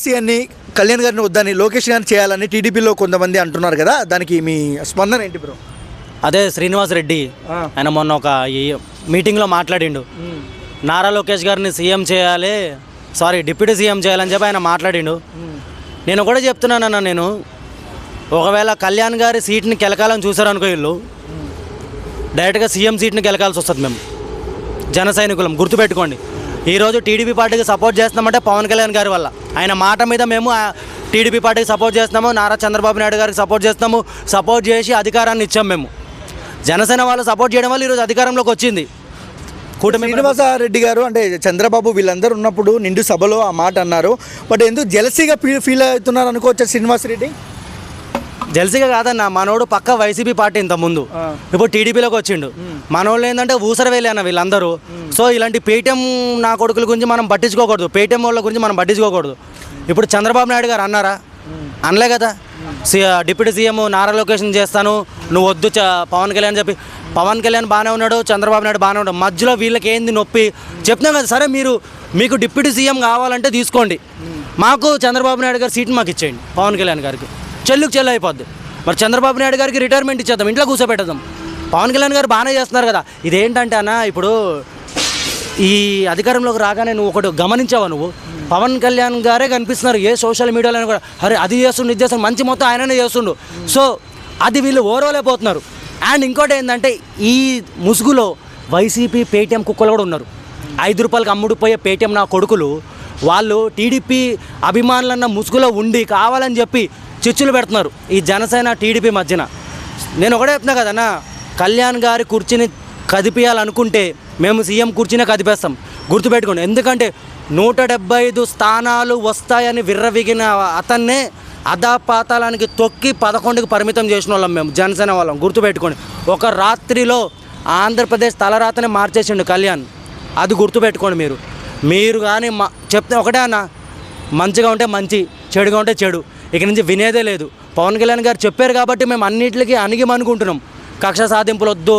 సీఎంని కళ్యాణ్ గారిని వద్దని లోకేష్ గారిని చేయాలని టీడీపీలో కొంతమంది అంటున్నారు కదా, దానికి మీ స్పందన ఏంటి బ్రో? అదే శ్రీనివాస్ రెడ్డి ఆయన మొన్న ఒక ఈ మీటింగ్లో మాట్లాడిండు, నారా లోకేష్ గారిని సీఎం చేయాలి, డిప్యూటీ సీఎం చేయాలని చెప్పి ఆయన మాట్లాడిండు. నేను కూడా చెప్తున్నానన్న, నేను ఒకవేళ కళ్యాణ్ గారి సీట్ని కెలకాలని చూసారనుకో వీళ్ళు డైరెక్ట్గా సీఎం సీట్ని గెలకాల్సి వస్తుంది. మేము జన సైనికులం, గుర్తుపెట్టుకోండి. ఈరోజు టీడీపీ పార్టీకి సపోర్ట్ చేస్తున్నామంటే పవన్ కళ్యాణ్ గారి వల్ల. ఆయన మాట మీద మేము టీడీపీ పార్టీకి సపోర్ట్ చేస్తున్నాము, నారా చంద్రబాబు నాయుడు గారికి సపోర్ట్ చేస్తున్నాము. సపోర్ట్ చేసి అధికారాన్ని ఇచ్చాము. మేము జనసేన వాళ్ళు సపోర్ట్ చేయడం వల్ల ఈరోజు అధికారంలోకి వచ్చింది కూటమి. శ్రీనివాసరెడ్డి గారు అంటే చంద్రబాబు వీళ్ళందరూ ఉన్నప్పుడు నిండు సభలో ఆ మాట అన్నారు. బట్ ఎందుకు జెలసీగా ఫీల్ అవుతున్నారు అనుకోవచ్చు శ్రీనివాసరెడ్డి? జెల్సీగా కాదన్న, మనోడు పక్క వైసీపీ పార్టీ ఇంత ముందు, ఇప్పుడు టీడీపీలోకి వచ్చిండు. మనోళ్ళు ఏంటంటే ఊసరవేలే అన్న వీళ్ళందరూ. సో ఇలాంటి పేటీఎం నా కొడుకుల గురించి మనం పట్టించుకోకూడదు, పేటీఎం వాళ్ళ గురించి మనం పట్టించుకోకూడదు. ఇప్పుడు చంద్రబాబు నాయుడు గారు అన్నారా? అనలే కదా. డిప్యూటీ సీఎం నారా లోకేష్ చేస్తాను, నువ్వు వద్దు పవన్ కళ్యాణ్ చెప్పి. పవన్ కళ్యాణ్ బాగానే ఉన్నాడు, చంద్రబాబు నాయుడు బాగానే ఉన్నాడు. మధ్యలో వీళ్ళకి ఏంది నొప్పి చెప్తున్నాం కదా. సరే మీకు డిప్యూటీ సీఎం కావాలంటే తీసుకోండి, మాకు చంద్రబాబు నాయుడు గారి సీట్ మాకు ఇచ్చేయండి. పవన్ కళ్యాణ్ గారికి చెల్లుకు చెల్లు అయిపోద్ది. మరి చంద్రబాబు నాయుడు గారికి రిటైర్మెంట్ ఇచ్చేద్దాం, ఇంట్లో కూర్చోబెట్టేద్దాం. పవన్ కళ్యాణ్ గారు బాగానే చేస్తున్నారు కదా. ఇదేంటంటే అన్న, ఇప్పుడు ఈ అధికారంలోకి రాగానే నువ్వు ఒకటి గమనించావా, నువ్వు పవన్ కళ్యాణ్ గారే కనిపిస్తున్నారు ఏ సోషల్ మీడియాలో కూడా. అరే అది చేస్తుండు, ఇది చేస్తుండు, మంచి మొత్తం ఆయననే చేస్తుండు. సో అది వీళ్ళు ఓర్వలేకపోతున్నారు. అండ్ ఇంకోటి ఏంటంటే, ఈ ముసుగులో వైసీపీ పేటీఎం కుక్కలు కూడా ఉన్నారు. 5 రూపాయలకు అమ్ముడుపోయే పేటీఎం నా కొడుకులు వాళ్ళు టీడీపీ అభిమానులన్న ముసుగులో ఉండి కావాలని చెప్పి చిచ్చులు పెడుతున్నారు ఈ జనసేన టీడీపీ మధ్యన. నేను ఒకటే చెప్తున్నా కదన్నా, కళ్యాణ్ గారి కుర్చీని కదిపియాలనుకుంటే మేము సీఎం కుర్చీనే కదిపేస్తాం, గుర్తుపెట్టుకోండి. ఎందుకంటే 175 స్థానాలు వస్తాయని విర్రవిగిన అతన్నే అధాపాతాళానికి తొక్కి 11కి పరిమితం చేసిన వాళ్ళం మేము జనసేన వాళ్ళం, గుర్తుపెట్టుకోండి. ఒక రాత్రిలో ఆంధ్రప్రదేశ్ తలరాతనే మార్చేసిండు కళ్యాణ్, అది గుర్తుపెట్టుకోండి. మీరు కానీ చెప్తే ఒకటే అన్న, మంచిగా ఉంటే మంచి, చెడుగా ఉంటే చెడు, ఇక నుంచి వినేదే లేదు. పవన్ కళ్యాణ్ గారు చెప్పారు కాబట్టి మేము అన్నింటికి అణిగిమనుకుంటున్నాం, కక్ష సాధింపులు వద్దు,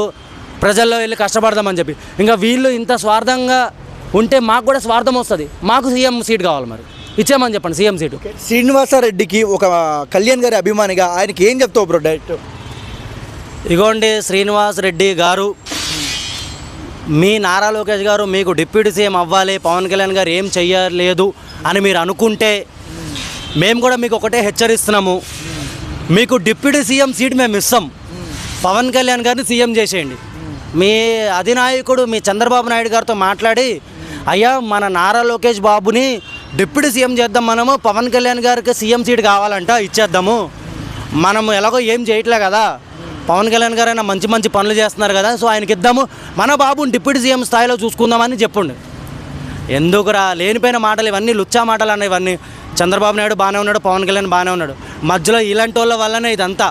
ప్రజల్లో వెళ్ళి కష్టపడదామని చెప్పి. ఇంకా వీళ్ళు ఇంత స్వార్థంగా ఉంటే మాకు కూడా స్వార్థం వస్తుంది. మాకు సీఎం సీట్ కావాలి, మరి ఇచ్చామని చెప్పండి సీఎం సీటు. శ్రీనివాసరెడ్డికి ఒక కళ్యాణ్ గారి అభిమానిగా ఆయనకి ఏం చెప్తావు బ్రో డైరెక్ట్? ఇగోండి శ్రీనివాస్ రెడ్డి గారు, మీ నారా లోకేష్ గారు మీకు డిప్యూటీ సీఎం అవ్వాలి, పవన్ కళ్యాణ్ గారు ఏం చెయ్యలేదు అని మీరు అనుకుంటే మేము కూడా మీకు ఒకటే హెచ్చరిస్తున్నాము, మీకు డిప్యూటీ సీఎం సీట్ మేము ఇస్తాం, పవన్ కళ్యాణ్ గారిని సీఎం చేసేయండి. మీ అధినాయకుడు మీ చంద్రబాబు నాయుడు గారితో మాట్లాడి, అయ్యా మన నారా లోకేష్ బాబుని డిప్యూటీ సీఎం చేద్దాం, మనము పవన్ కళ్యాణ్ గారికి సీఎం సీట్ కావాలంట ఇచ్చేద్దాము, మనము ఎలాగో ఏం చేయట్లే కదా, పవన్ కళ్యాణ్ గారైనా మంచి మంచి పనులు చేస్తున్నారు కదా, సో ఆయనకి ఇద్దాము, మన బాబుని డిప్యూటీ సీఎం స్థాయిలో చూసుకుందామని చెప్పండి. ఎందుకురా లేనిపోయిన మాటలు ఇవన్నీ, లుచ్చా మాటలు అన్న ఇవన్నీ. చంద్రబాబు నాయుడు బాగానే ఉన్నాడు, పవన్ కళ్యాణ్ బాగానే ఉన్నాడు, మధ్యలో ఇలాంటి వాళ్ళ వల్లనే ఇదంతా.